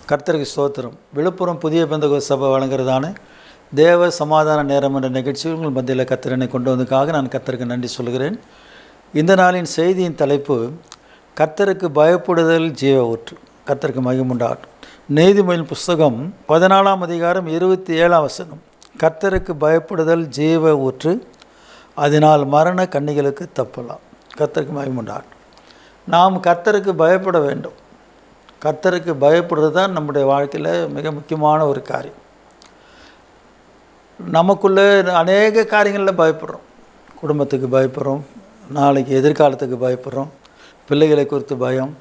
கர்த்தருக்கு ஸ்தோத்திரம். விழுப்புரம் புதிய பெந்தகோஸ்து சபை வழங்குறதான தேவ சமாதான நேரம் என்ற நிகழ்ச்சி உங்கள் மத்தியில் கர்த்தரனை கொண்டு வந்ததுக்காக நான் கர்த்தருக்கு நன்றி சொல்கிறேன். இந்த நாளின் செய்தியின் தலைப்பு கர்த்தருக்கு பயப்படுதல் ஜீவ ஊற்று. கர்த்தருக்கு மகிமுண்டாகட்டும். நீதிமொழியின் புஸ்தகம் 14ஆம் அதிகாரம் 27ஆம் வசனம். கர்த்தருக்கு பயப்படுதல் ஜீவ ஊற்று, அதனால் மரண கண்ணிகளுக்கு தப்பலாம். கர்த்தருக்கு மகிமுண்டாகட்டும். நாம் கர்த்தருக்கு பயப்பட வேண்டும். கர்த்தருக்கு பயப்படுறது தான் நம்முடைய வாழ்க்கையில் மிக முக்கியமான ஒரு காரியம். நமக்குள்ளே அநேக காரியங்களில் பயப்படுறோம். குடும்பத்துக்கு பயப்படுறோம், நாளைக்கு எதிர்காலத்துக்கு பயப்படுறோம், பிள்ளைகளை குறித்து பயம்,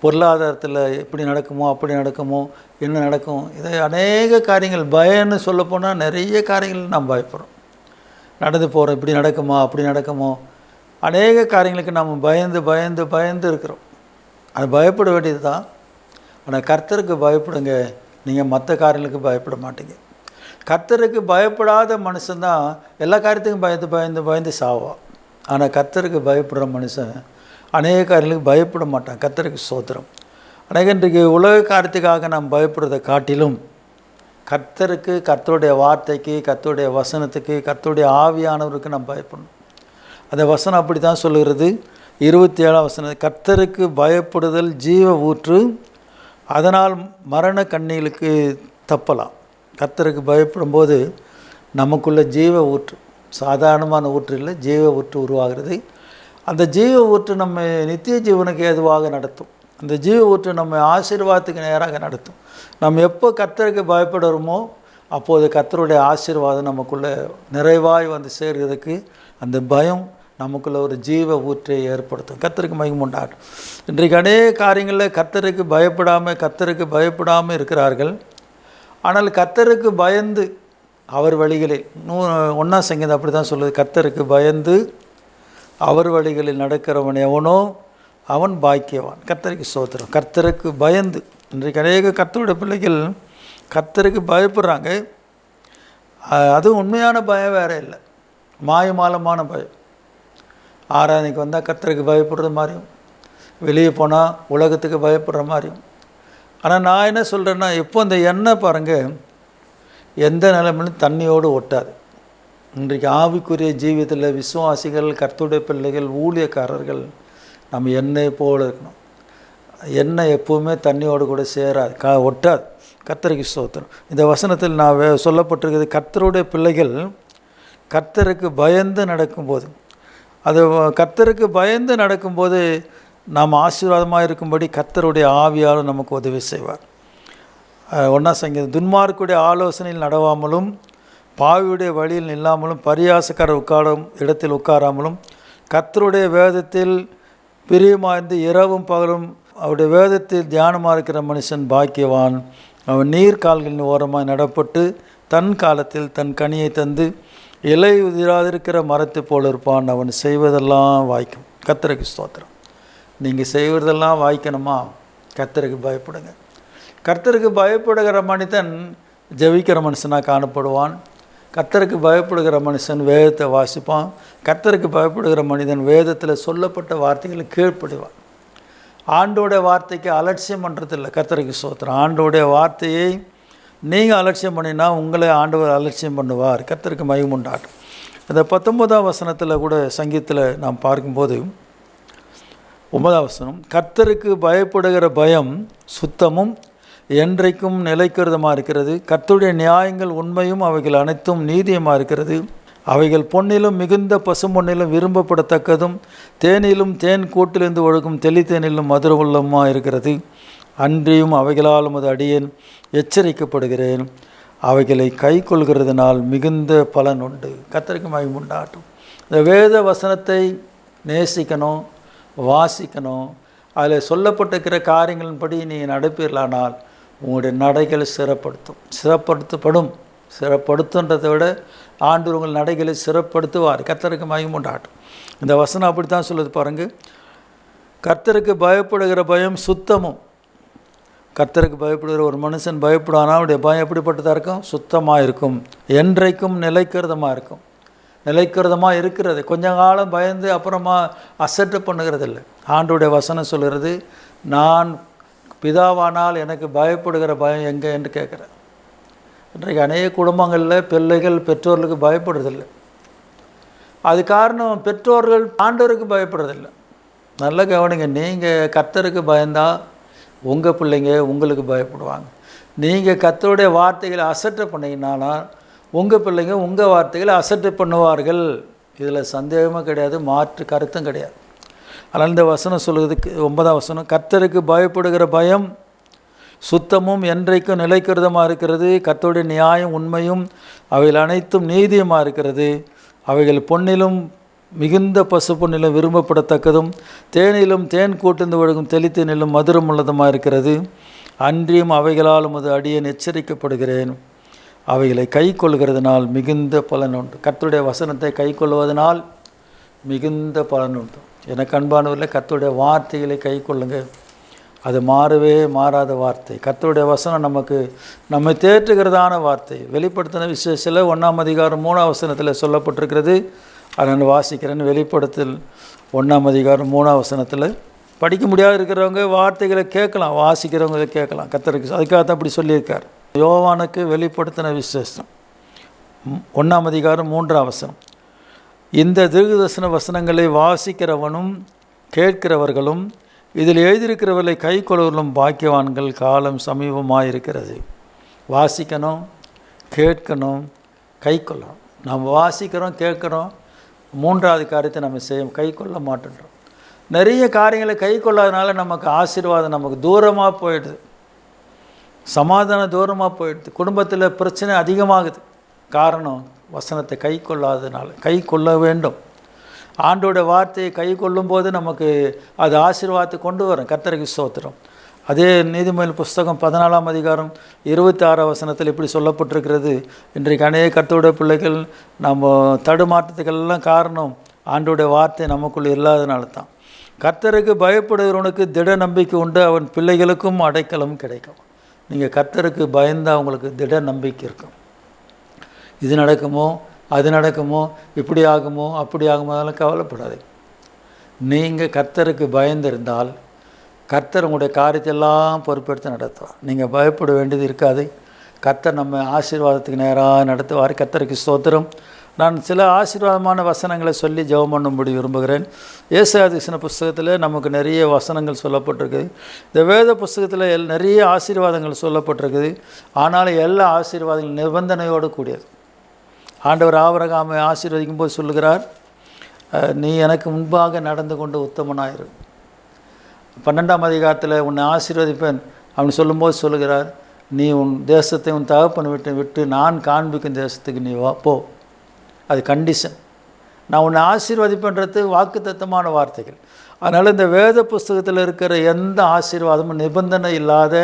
பொருளாதாரத்தில் எப்படி நடக்குமோ அப்படி நடக்குமோ என்ன நடக்கும், இதை அநேக காரியங்கள் பயம்னு சொல்லப்போனால் நிறைய காரியங்கள் நாம் பயப்படுறோம். நடந்து போகிறோம், இப்படி நடக்குமா அப்படி நடக்குமோ, அநேக காரியங்களுக்கு நாம் பயந்து பயந்து பயந்து இருக்கிறோம். அது பயப்பட வேண்டியது தான். ஆனால் கர்த்தருக்கு பயப்படுங்க, நீங்கள் மற்ற காரியங்களுக்கு பயப்பட மாட்டீங்க. கர்த்தருக்கு பயப்படாத மனுஷன்தான் எல்லா காரியத்துக்கும் பயந்து பயந்து பயந்து சாவான். ஆனால் கர்த்தருக்கு பயப்படுற மனுஷன் அநேக காரியங்களுக்கு பயப்பட மாட்டான். கர்த்தருக்கு ஸ்தோத்திரம். அநேக இன்றைக்கு உலக காரியத்துக்காக நாம் பயப்படுறதை காட்டிலும் கர்த்தருக்கு, கர்த்தருடைய வார்த்தைக்கு, கர்த்தருடைய வசனத்துக்கு, கர்த்தருடைய ஆவியானவருக்கு நாம் பயப்படணும். அந்த வசனம் அப்படி தான் சொல்லுகிறது. 27ஆம் வசனம், கர்த்தருக்கு பயப்படுதல் ஜீவ ஊற்று, அதனால் மரண கண்ணிகளுக்கு தப்பலாம். கர்த்தருக்கு பயப்படும்போது நமக்குள்ள ஜீவ ஊற்று, சாதாரணமான ஊற்று இல்லை, ஜீவ ஊற்று உருவாகிறது. அந்த ஜீவ ஊற்று நம்ம நித்திய ஜீவனுக்கு ஏதுவாக நடத்தும். அந்த ஜீவ ஊற்று நம்ம ஆசீர்வாதத்துக்கு நேராக நடத்தும். நம்ம எப்போ கர்த்தருக்கு பயப்படுறோமோ அப்போது கர்த்தருடைய ஆசீர்வாதம் நமக்குள்ளே நிறைவாய் வந்து சேர்கிறதுக்கு அந்த பயம் நமக்குள்ள ஒரு ஜீவ ஊற்றை ஏற்படுத்தும். கர்த்தருக்கு மகிமுண்டாகட்டும். இன்றைக்கு அநேக காரியங்களில் கர்த்தருக்கு பயப்படாமல் இருக்கிறார்கள். ஆனால் கர்த்தருக்கு பயந்து அவர் வழிகளில் 1ஆம் சங்கீதம் அப்படி தான் சொல்லுது, கர்த்தருக்கு பயந்து அவர் வழிகளில் நடக்கிறவன் எவனோ அவன் பாக்கியவான். கர்த்தருக்கு ஸ்தோத்திரம். கர்த்தருக்கு பயந்து இன்றைக்கு அநேக கர்த்தருடைய பிள்ளைகள் கர்த்தருக்கு பயப்படுறாங்க. அதுவும் உண்மையான பயம் வேறு இல்லை, மாயமாலமான பயம். ஆராதனைக்கு வந்தால் கர்த்தருக்கு பயப்படுற மாதிரியும், வெளியே போனால் உலகத்துக்கு பயப்படுற மாதிரியும். ஆனால் நான் என்ன சொல்கிறேன்னா, எப்போ இந்த எண்ணெய் பாருங்கள் எந்த நிலைமையிலும் தண்ணியோடு ஒட்டாது. இன்றைக்கு ஆவிக்குரிய ஜீவியத்தில் விசுவாசிகள், கர்த்தருடைய பிள்ளைகள், ஊழியக்காரர்கள் நம்ம எண்ணெய் போல் இருக்கணும். எண்ணெய் எப்போவுமே தண்ணியோடு கூட சேராது, ஒட்டாது. கர்த்தருக்கு ஸ்தோத்திரம். இந்த வசனத்தில் நான் சொல்லப்பட்டிருக்கிறது, கர்த்தருடைய பிள்ளைகள் கர்த்தருக்கு பயந்து நடக்கும்போது, அது கர்த்தருக்கு பயந்து நடக்கும்போது நாம் ஆசீர்வாதமாக இருக்கும்படி கர்த்தருடைய ஆவியாலும் நமக்கு உதவி செய்வார். 1ஆம் சங்கீதம், துன்மார்க்குடைய ஆலோசனையில் நடவாமலும் பாவியுடைய வழியில் நில்லாமலும் பரியாசக்காரர் உட்காரும் இடத்தில் உட்காராமலும் கர்த்தருடைய வேதத்தில் பிரியமாய்ந்து இரவும் பகலும் அவருடைய வேதத்தில் தியானமாக இருக்கிற மனுஷன் பாக்கியவான். அவன் நீர்கால்களின் ஓரமாக நடப்பட்டு தன் காலத்தில் தன் கனியை தந்து இலை உதிராதிருக்கிற மரத்தை போல் இருப்பான். அவன் செய்வதெல்லாம் வாய்க்கும். கர்த்தருக்கு ஸ்தோத்திரம். நீங்கள் செய்வதெல்லாம் வாய்க்கணுமா? கர்த்தருக்கு பயப்படுங்க. கர்த்தருக்கு பயப்படுகிற மனிதன் ஜெபிக்கிற மனுஷனாக காணப்படுவான். கர்த்தருக்கு பயப்படுகிற மனுஷன் வேதத்தை வாசிப்பான். கர்த்தருக்கு பயப்படுகிற மனிதன் வேதத்தில் சொல்லப்பட்ட வார்த்தைகளை கீழ்ப்படுவான். ஆண்டோடைய வார்த்தைக்கு அலட்சியம் பண்ணுறதில்லை. கர்த்தருக்கு ஸ்தோத்திரம். ஆண்டோடைய வார்த்தையை நீங்கள் அலட்சியம் பண்ணினா உங்களை ஆண்டவர் அலட்சியம் பண்ணுவார். கர்த்தருக்கு மகிமுண்டாகட்டும். இந்த 19ஆம் வசனத்தில் கூட சங்கீதத்தில் நாம் பார்க்கும்போது 9ஆம் வசனம், கர்த்தருக்கு பயப்படுகிற பயம் சுத்தமும் என்றைக்கும் நிலைக்கிறதுமாக இருக்கிறது. கர்த்தருடைய நியாயங்கள் உண்மையும் அவைகள் அனைத்தும் நீதியமாக இருக்கிறது. அவைகள் பொன்னிலும் மிகுந்த பசுமொன்னிலும் விரும்பப்படத்தக்கதும் தேனிலும் தேன் கூட்டிலிருந்து ஒழுகும் தெளித்தேனிலும் மதுரவுள்ளமாக இருக்கிறது. அன்றியும் அவைகளாலும் அது அடியேன் எச்சரிக்கப்படுகிறேன். அவைகளை கை கொள்கிறதுனால் மிகுந்த பலன் உண்டு. கர்த்தருக்கு மகிமுண்டாகட்டும். இந்த வேத வசனத்தை நேசிக்கணும், வாசிக்கணும். அதில் சொல்லப்பட்டிருக்கிற காரியங்களின்படி நீங்கள் நடப்பீர்களானால் உங்களுடைய நடைகளை சிறப்படுத்துன்றதை விட ஆண்டவர் உங்கள் நடைகளை சிறப்படுத்துவார். கர்த்தருக்கு மகிமுண்டாகட்டும். இந்த வசனம் அப்படி தான் சொல்லுது பாருங்கள். கர்த்தருக்கு பயப்படுகிற பயம் சுத்தமும். கர்த்தருக்கு பயப்படுகிற ஒரு மனுஷன் பயப்படானா அவருடைய பயம் எப்படிப்பட்டதாக இருக்கும்? சுத்தமாக இருக்கும். என்றைக்கும் நிலைக்கிறதமாக இருக்கும். நிலைக்கிறதமாக இருக்கிறது. கொஞ்ச காலம் பயந்து அப்புறமா அசட்டு பண்ணுகிறது இல்லை. ஆண்டோடைய வசனம் சொல்கிறது, நான் பிதாவானால் எனக்கு பயப்படுகிற பயம் எங்கே என்று கேட்குறேன். இன்றைக்கு அநேக குடும்பங்களில் பிள்ளைகள் பெற்றோர்களுக்கு பயப்படுறதில்லை. அது காரணம் பெற்றோர்கள் ஆண்டவருக்கு பயப்படுறதில்லை. நல்ல கவனிங்க, நீங்கள் கர்த்தருக்கு பயந்தால் உங்கள் பிள்ளைங்க உங்களுக்கு பயப்படுவாங்க. நீங்கள் கர்த்தருடைய வார்த்தைகளை அசட்டை பண்ணிங்கனால உங்கள் பிள்ளைங்க உங்கள் வார்த்தைகளை அசட்டை பண்ணுவார்கள். இதில் சந்தேகமும் கிடையாது, மாற்று கருத்தும் கிடையாது. அதனால் இந்த வசனம் சொல்கிறதுக்கு 9ஆம் வசனம், கர்த்தருக்கு பயப்படுகிற பயம் சுத்தமும் என்றைக்கும் நிலைக்கிறதுமாக இருக்கிறது. கர்த்தருடைய நியாயம் உண்மையும் அவைகள் அனைத்தும் நீதியுமாக இருக்கிறது. அவைகள் பொன்னிலும் மிகுந்த பசு பொன்னிலும் விரும்பப்படத்தக்கதும் தேனிலும் தேன் கூட்டுந்து ஒழுகும் தெளித்தேனிலும் மதுரம் உள்ளதுமாக இருக்கிறது. அன்றியும் அவைகளால் உமது அடியேன் எச்சரிக்கப்படுகிறேன். அவைகளை கை கொள்கிறதுனால் மிகுந்த பலன் உண்டு. கர்த்தருடைய வசனத்தை கை கொள்வதனால் மிகுந்த பலன் உண்டு. எனக்கு அன்பானவர்களே, கர்த்தருடைய வார்த்தைகளை கை கொள்ளுங்க. அது மாறவே மாறாத வார்த்தை. கர்த்தருடைய வசனம் நம்மை தேற்றுகிறதான வார்த்தை. வெளிப்படுத்தின விசேஷத்தில் 1ஆம் அதிகாரம் 3ஆம் வசனத்தில் சொல்லப்பட்டிருக்கிறது. அதை நான் வாசிக்கிறேன். வெளிப்படுத்தல் 1ஆம் அதிகாரம் 3ஆம் வசனத்தில் படிக்க முடியாது இருக்கிறவங்க வார்த்தைகளை கேட்கலாம், வாசிக்கிறவங்க கேட்கலாம். கர்த்தருக்கு அதுக்காகத்தான் அப்படி சொல்லியிருக்கார். யோவானுக்கு வெளிப்படுத்தின விசேஷம் 1ஆம் அதிகாரம் 3ஆம் வசனம், இந்த தீர்க்கதரிசன வசனங்களை வாசிக்கிறவனும் கேட்கிறவர்களும் இதில் எழுதியிருக்கிறவர்களை கை கொள்வர்களும் பாக்கியவான்கள், காலம் சமீபமாயிருக்கிறது. வாசிக்கணும், கேட்கணும், கை கொள்ளணும். நம்ம வாசிக்கிறோம், கேட்குறோம், 3வது காரியத்தை நம்ம கை கொள்ள மாட்டேன்றோம். நிறைய காரியங்களை கை கொள்ளாதனால நமக்கு ஆசீர்வாதம் நமக்கு தூரமாக போயிடுது, சமாதானம் தூரமாக போயிடுது, குடும்பத்தில் பிரச்சனை அதிகமாகுது. காரணம் வசனத்தை கை கொள்ளாததுனால. கை கொள்ள வேண்டும். ஆண்டோட வார்த்தையை கை கொள்ளும்போது நமக்கு அது ஆசீர்வாதத்தை கொண்டு வரும். கர்த்தருக்கு ஸ்தோத்திரம். அதே நீதிமொழிகள் புஸ்தகம் 14ஆம் அதிகாரம் 26ஆம் வசனத்தில் இப்படி சொல்லப்பட்டிருக்கிறது. இன்றைக்கு அநேக கர்த்தருடைய பிள்ளைகள் நம்ம தடுமாற்றத்துக்கெல்லாம் காரணம் ஆண்டோடைய வார்த்தை நமக்குள்ளே இல்லாதனால தான். கர்த்தருக்கு பயப்படுகிறவனுக்கு திட நம்பிக்கை உண்டு, அவன் பிள்ளைகளுக்கும் அடைக்கலம் கிடைக்கும். நீங்கள் கர்த்தருக்கு பயந்தால் உங்களுக்கு திட நம்பிக்கை இருக்கும். இது நடக்குமோ, அது நடக்குமோ, இப்படி ஆகுமோ, அப்படி ஆகுமோ, அதெல்லாம் கவலைப்படாது. நீங்கள் கர்த்தருக்கு பயந்திருந்தால் கர்த்தர் உங்களுடைய காரியத்தையெல்லாம் பொறுப்பெடுத்து நடத்துவார். நீங்கள் பயப்பட வேண்டியது இருக்காது. கர்த்தர் நம்ம ஆசீர்வாதத்துக்கு நேராக நடத்துவார். கர்த்தருக்கு ஸ்தோத்திரம். நான் சில ஆசீர்வாதமான வசனங்களை சொல்லி ஜெபம் பண்ணும்படி விரும்புகிறேன். ஏசாயா தீர்க்கதரிசன புஸ்தகத்தில் நமக்கு நிறைய வசனங்கள் சொல்லப்பட்டிருக்குது. இந்த வேத புஸ்தகத்தில் நிறைய ஆசீர்வாதங்கள் சொல்லப்பட்டிருக்குது. ஆனாலும் எல்லா ஆசீர்வாதங்களும் நிபந்தனையோடு கூடியது. ஆண்டவர் ஆபிரகாமை ஆசீர்வதிக்கும் போது சொல்லுகிறார், நீ எனக்கு முன்பாக நடந்து கொண்டு உத்தமனாயிரு. 12ஆம் அதிகாரத்தில் உன்னை ஆசீர்வதிப்பேன் அப்படின்னு சொல்லும்போது சொல்லுகிறார், நீ உன் தேசத்தை உன் தகப்பனை விட்டு நான் காண்பிக்கும் தேசத்துக்கு நீ போ. அது கண்டிஷன். நான் உன்னை ஆசீர்வதிப்பேன்றது வாக்குத்தத்தமான வார்த்தைகள். அதனால் இந்த வேத புஸ்தகத்தில் இருக்கிற எந்த ஆசீர்வாதமும் நிபந்தனை இல்லாத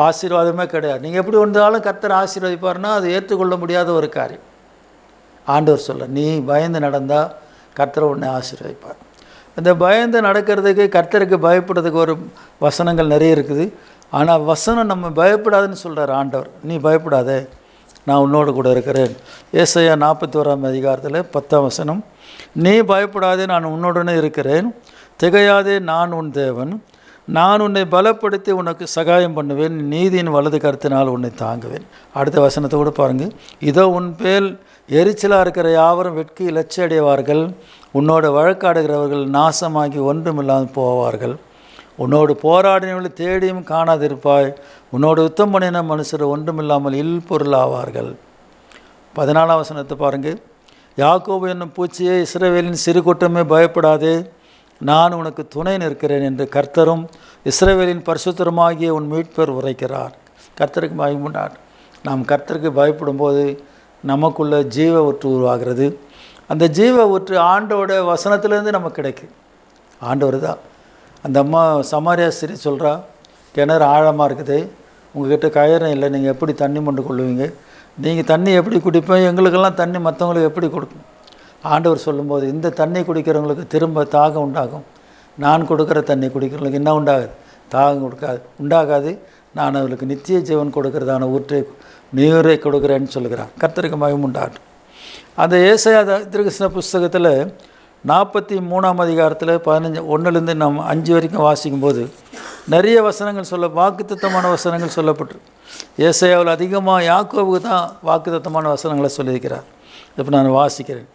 ஆசீர்வாதமே கிடையாது. நீங்கள் எப்படி வந்தாலும் கர்த்தர் ஆசீர்வதிப்பார்னா அது ஏற்றுக்கொள்ள முடியாத ஒரு காரியம். ஆண்டவர் சொல்ல, நீ பயந்து நடந்தால் கர்த்தர் உன்னை ஆசீர்வதிப்பார். இந்த பயந்து நடக்கிறதுக்கு கர்த்தருக்கு பயப்படுறதுக்கு ஒரு வசனங்கள் நிறைய இருக்குது. ஆனால் வசனம் நம்ம பயப்படாதுன்னு சொல்கிறார் ஆண்டவர். நீ பயப்படாதே, நான் உன்னோடு கூட இருக்கிறேன். ஏசாயா 41ஆம் அதிகாரத்தில் 10ஆம் வசனம், நீ பயப்படாதே, நான் உன்னுடனே இருக்கிறேன். திகையாதே, நான் உன் தேவன். நான் உன்னை பலப்படுத்தி உனக்கு சகாயம் பண்ணுவேன். நீதியின் வலது கருத்தினால் உன்னை தாங்குவேன். அடுத்த வசனத்தை கூட பாருங்கள். இதோ உன் பேல் எரிச்சலாக இருக்கிற யாவரும் வெட்கி இலட்சி அடைவார்கள். உன்னோட வழக்காடுகிறவர்கள் நாசமாகி ஒன்றுமில்லாமல் போவார்கள். உன்னோடு போராடினவர்களை தேடியும் காணாதிருப்பாய். உன்னோடு யுத்தம் பண்ணின மனுஷர் ஒன்றுமில்லாமல் பொருள் ஆவார்கள். 14ஆம் வசனத்தை பாருங்கள். யாக்கோபு என்னும் பூச்சியே, இஸ்ரவேலின் சிறு கூட்டமே பயப்படாதே, நான் உனக்கு துணை நிற்கிறேன் என்று கர்த்தரும் இஸ்ரவேலின் பரிசுத்தருமாகிய உன் மீட்பர் உரைக்கிறார். கர்த்தருக்கு பயமுண்டார். நாம் கர்த்தருக்கு பயப்படும்போது நமக்குள்ள ஜீவ ஊற்று உருவாகிறது. அந்த ஜீவ ஊற்று ஆண்டோட வசனத்திலேருந்து நமக்கு கிடைக்கும். ஆண்டவர் தான். அந்த அம்மா சமாரியா ஸ்திரீ சொல்கிறா, கிணறு ஆழமாக இருக்குது, உங்கள்கிட்ட கயிறம் இல்லை, நீங்கள் எப்படி தண்ணி மொண்டு கொள்ளுவீங்க? நீங்கள் தண்ணி எப்படி குடிப்பேன்? எங்களுக்கெல்லாம் தண்ணி மற்றவங்களுக்கு எப்படி கொடுக்கும்? ஆண்டவர் சொல்லும்போது, இந்த தண்ணி குடிக்கிறவங்களுக்கு திரும்ப தாகம் உண்டாகும். நான் கொடுக்குற தண்ணி குடிக்கிறவங்களுக்கு என்ன உண்டாகுது? தாகம் உண்டாகாது. நான் அவர்களுக்கு நித்திய ஜீவன் கொடுக்கறதான ஊற்றை நீரை கொடுக்குறேன்னு சொல்லுகிறான். கர்த்தருக்கு மகிமை உண்டாகட்டும். அந்த ஏசாயா தீர்க்கதரிசன புஸ்தகத்தில் 43ஆம் அதிகாரத்தில் 1லேருந்து நாம் 5 வரைக்கும் வாசிக்கும்போது நிறைய வசனங்கள் வாக்குத்தத்தமான வசனங்கள் சொல்லப்பட்டிருக்கு. ஏசாயாவில் அதிகமாக யாக்கோபுக்கு தான் வாக்குத்தத்தமான வசனங்களை சொல்லியிருக்கிறார். இப்போ நான் வாசிக்கிறேன்.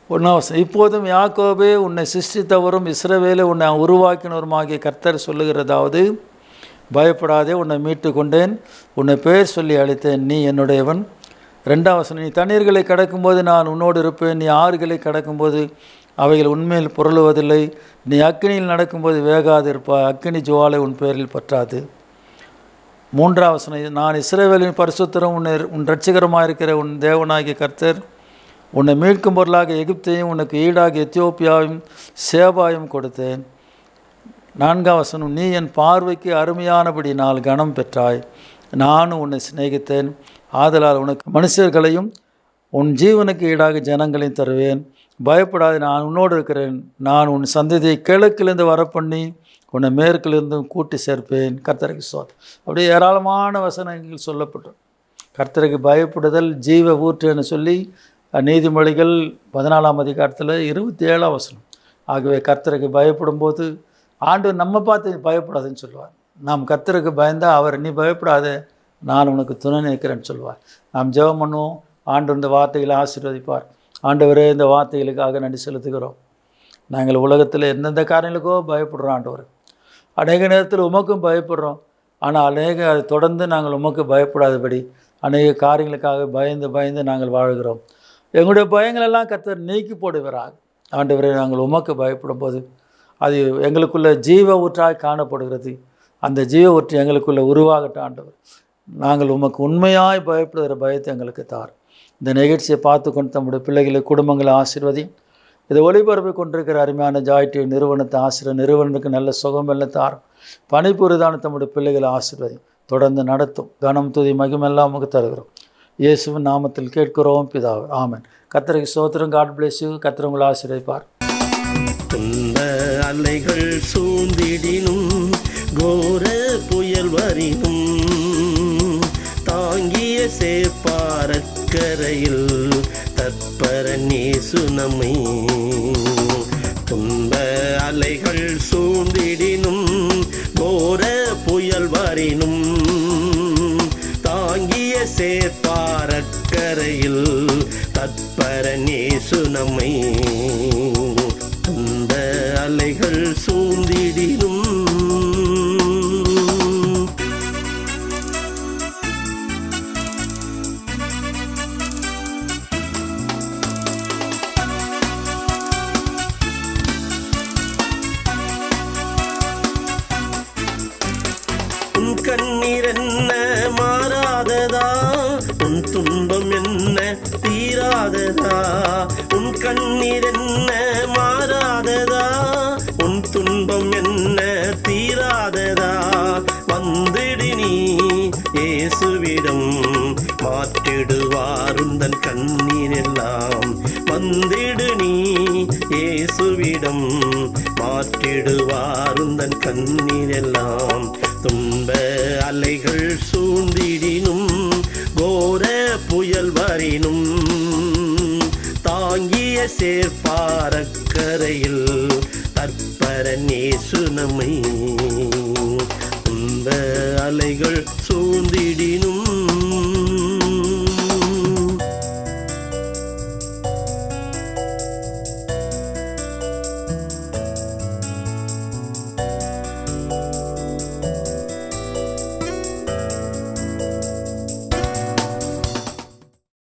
1ஆம் வசனம், இப்போதும் யாக்கோபே, உன்னை சிருஷ்டித்தவரும் இஸ்ரவேலை உன்னை உருவாக்கினவருமாகிய கர்த்தர் சொல்லுகிறதாவது, பயப்படாதே, உன்னை மீட்டு கொண்டேன், உன்னை பெயர் சொல்லி அழைத்தேன், நீ என்னுடையவன். 2ஆம் வசனம், நீ தண்ணீர்களை கடக்கும்போது நான் உன்னோடு இருப்பேன், நீ ஆறுகளை கடக்கும்போது அவைகள் உண்மையில் புரளுவதில்லை, நீ அக்கினியில் நடக்கும்போது வேகாது இருப்பாய், அக்கினி ஜுவாலை உன் பேரில் பற்றாது. 3ஆம் வசனம், நான் இஸ்ரவேலின் பரிசுத்தரும் உன் இரட்சகரமாக இருக்கிற உன் தேவனாகிய கர்த்தர் உன்னை மீட்கும் பொருளாக எகிப்தையும் உனக்கு ஈடாக எத்தியோப்பியாவையும் சேபாயும் கொடுத்தேன். 4ஆம் வசனம், நீ என் பார்வைக்கு அருமையானபடி நான் கனம் பெற்றாய், நானும் உன்னை சிநேகித்தேன், ஆதலால் உனக்கு மனுஷர்களையும் உன் ஜீவனுக்கு ஈடாக ஜனங்களையும் தருவேன், பயப்படாது, நான் உன்னோடு இருக்கிறேன், நான் உன் சந்ததியை கிழக்கிலிருந்து வரப்பண்ணி உன்னை மேற்கிலிருந்து கூட்டி சேர்ப்பேன். கர்த்தருக்கு ஸ்தோத்திரம். அப்படியே ஏராளமான வசனங்கள் சொல்லப்பட்டோம். கர்த்தருக்கு பயப்படுதல் ஜீவ ஊற்றுன்னு சொல்லி நீதிமொழிகள் 14ஆம் அதிகாரத்தில் 27ஆம் வசனம். ஆகவே கர்த்தருக்கு பயப்படும்போது ஆண்டவர் நம்ம பார்த்து பயப்படாதுன்னு சொல்லுவார். நாம் கர்த்தருக்கு பயந்தால் அவர் நீ பயப்படாத, நான் உனக்கு துணை நிற்கிறேன்னு சொல்லுவார். நாம் ஜெபம் பண்ணுவோம், ஆண்டவர் இந்த வார்த்தைகளை ஆசீர்வதிப்பார். ஆண்டவரே, இந்த வார்த்தைகளுக்காக நன்றி செலுத்துகிறோம். நாங்கள் உலகத்தில் எந்தெந்த காரியங்களுக்கோ பயப்படுறோம் ஆண்டவர். அநேக நேரத்தில் உமக்கும் பயப்படுறோம். ஆனால் அதை தொடர்ந்து நாங்கள் உமக்கு பயப்படாதபடி அநேக காரியங்களுக்காக பயந்து நாங்கள் வாழ்கிறோம். எங்களுடைய பயங்களெல்லாம் கர்த்தர் நீக்கி போடுகிறார். ஆண்டவரே, நாங்கள் உமக்கு பயப்படும் போது அது எங்களுக்குள்ள ஜீவ ஊற்றாய் காணப்படுகிறது. அந்த ஜீவ ஊற்று எங்களுக்குள்ள உருவாகட்டும் ஆண்டவர். நாங்கள் உமக்கு உண்மையாய் பயப்படுகிற பயத்தை எங்களுக்கு தார். இந்த நிகழ்ச்சியை பார்த்து கொண்டு தம்முடைய பிள்ளைகளை குடும்பங்களை ஆசீர்வதி. இதை ஒளிபரப்பி கொண்டிருக்கிற அருமையான ஜாய் டிவி நிறுவனத்தை நிறுவனத்துக்கு நல்ல சுகம் எல்லாம் தார். பணிபுரிதான தம்முடைய பிள்ளைகளை ஆசீர்வதி. தொடர்ந்து நடத்தும். கனம் துதி மகிமெல்லாம் நமக்கு தருகிறோம். இயேசுவின் நாமத்தில் கேட்கிறோம் பிதாவே, ஆமென். கர்த்தருக்கு ஸ்தோத்திரம். God bless you. கர்த்தர் உங்களை ஆசீர்வதிப்பார். அலைகள் சூழ்ந்திடினும் கோர புயல் வரினும் தாங்கிய சேப்பாரக்கரையில் தற்பர நேசு நம்மை. துன்ப அலைகள் சூழ்ந்திடினும் கோர புயல் வரினும் தாங்கிய சேப்பாரக்கரையில் தற்பர நேசு நம்மை. துன்ப அலைகள் சூழ்ந்திடினும் கண்ணீர் என்ன மாறாததா, உன் துன்பம் என்ன தீராததா. உன் கண்ணீர் என்ன மாறாததா, உன் துன்பம் என்ன தீராததா. வந்திடு நீ இயேசுவிடம், மாற்றிடுவார் உந்தன் கண்ணீர் எல்லாம். வந்திடு நீ இயேசுவிடம், மாற்றிடுவார் உந்தன் கண்ணீர் எல்லாம். துன்ப அலைகள் சூழ்ந்திடினும் கோர புயல் வரினும் தாங்கிய சேர்ப்பாரக்கரையில் தற்பர நேசு நம்மை. துன்ப அலைகள் சூழ்ந்திடினும்